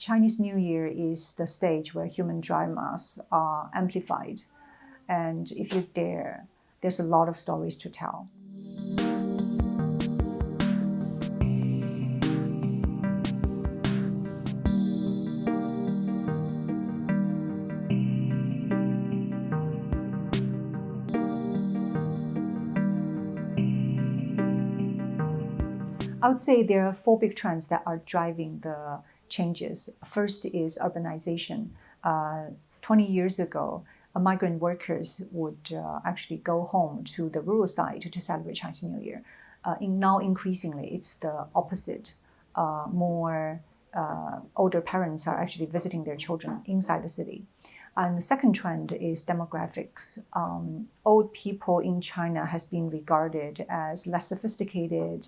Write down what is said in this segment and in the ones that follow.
Chinese New Year is the stage where human dramas are amplified. And if you're there, there's a lot of stories to tell. I would say there are 4 big trends that are driving the changes. First is urbanization. 20 years ago, migrant workers would actually go home to the rural side to celebrate Chinese New Year. Now, increasingly, it's the opposite. More older parents are actually visiting their children inside the city. And the second trend is demographics. Old people in China has been regarded as less sophisticated,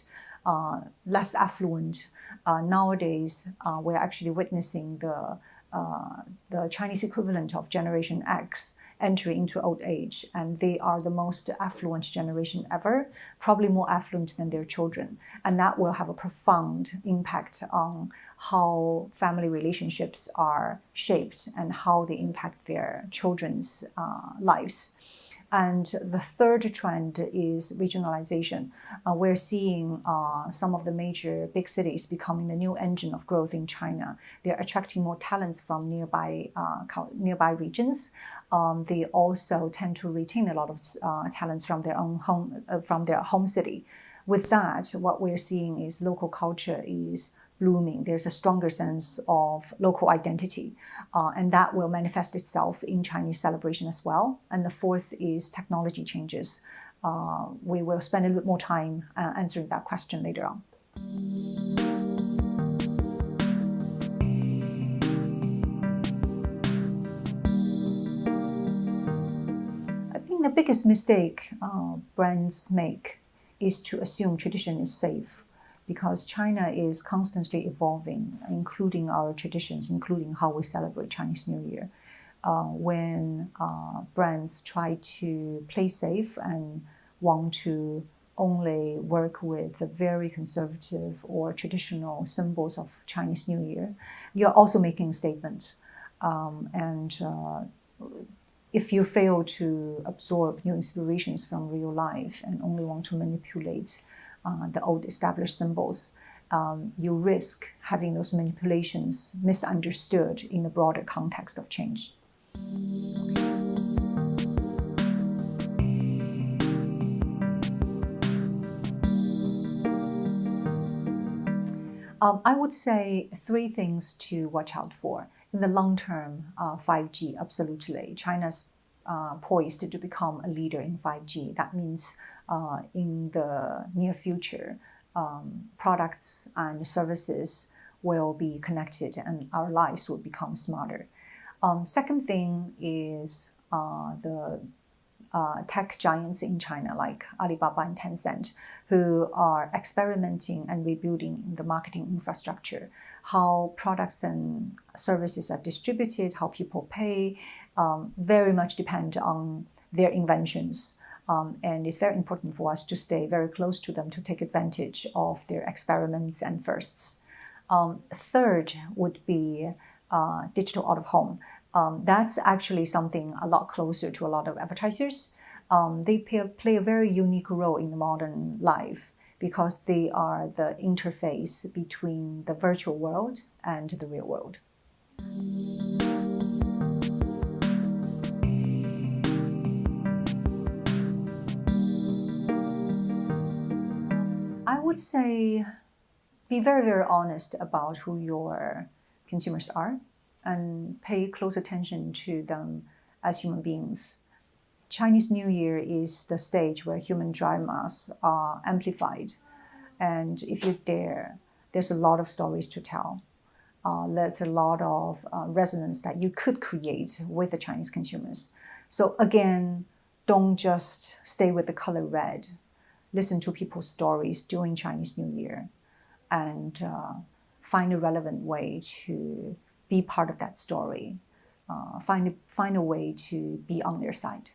less affluent. Nowadays, we're actually witnessing the Chinese equivalent of Generation X entry into old age, and they are the most affluent generation ever, probably more affluent than their children. And that will have a profound impact on how family relationships are shaped and how they impact their children's lives. And the third trend is regionalization. We're seeing some of the major big cities becoming the new engine of growth in China. They're attracting more talents from nearby regions. They also tend to retain a lot of talents from their own home city. With that, what we're seeing is local culture is blooming. There's a stronger sense of local identity, and that will manifest itself in Chinese celebration as well. And the fourth is technology changes. We will spend a little bit more time answering that question later on. I think the biggest mistake brands make is to assume tradition is safe, because China is constantly evolving, including our traditions, including how we celebrate Chinese New Year. When brands try to play safe and want to only work with the very conservative or traditional symbols of Chinese New Year, you're also making statements. If you fail to absorb new inspirations from real life and only want to manipulate the old established symbols, you risk having those manipulations misunderstood in the broader context of change. I would say 3 things to watch out for. In the long term, 5G, absolutely. China's poised to become a leader in 5G. That means in the near future, products and services will be connected and our lives will become smarter. Second thing is the tech giants in China like Alibaba and Tencent, who are experimenting and rebuilding the marketing infrastructure, how products and services are distributed, how people pay, very much depend on their inventions. And it's very important for us to stay very close to them to take advantage of their experiments and firsts. Third would be digital out of home. That's actually something a lot closer to a lot of advertisers. They play a very unique role in the modern life because they are the interface between the virtual world and the real world. I would say be very, very honest about who your consumers are and pay close attention to them as human beings. Chinese New Year is the stage where human dramas are amplified. And if you're there, there's a lot of stories to tell. There's a lot of resonance that you could create with the Chinese consumers. So again, don't just stay with the color red. Listen to people's stories during Chinese New Year and find a relevant way to be part of that story. Find a way to be on their side.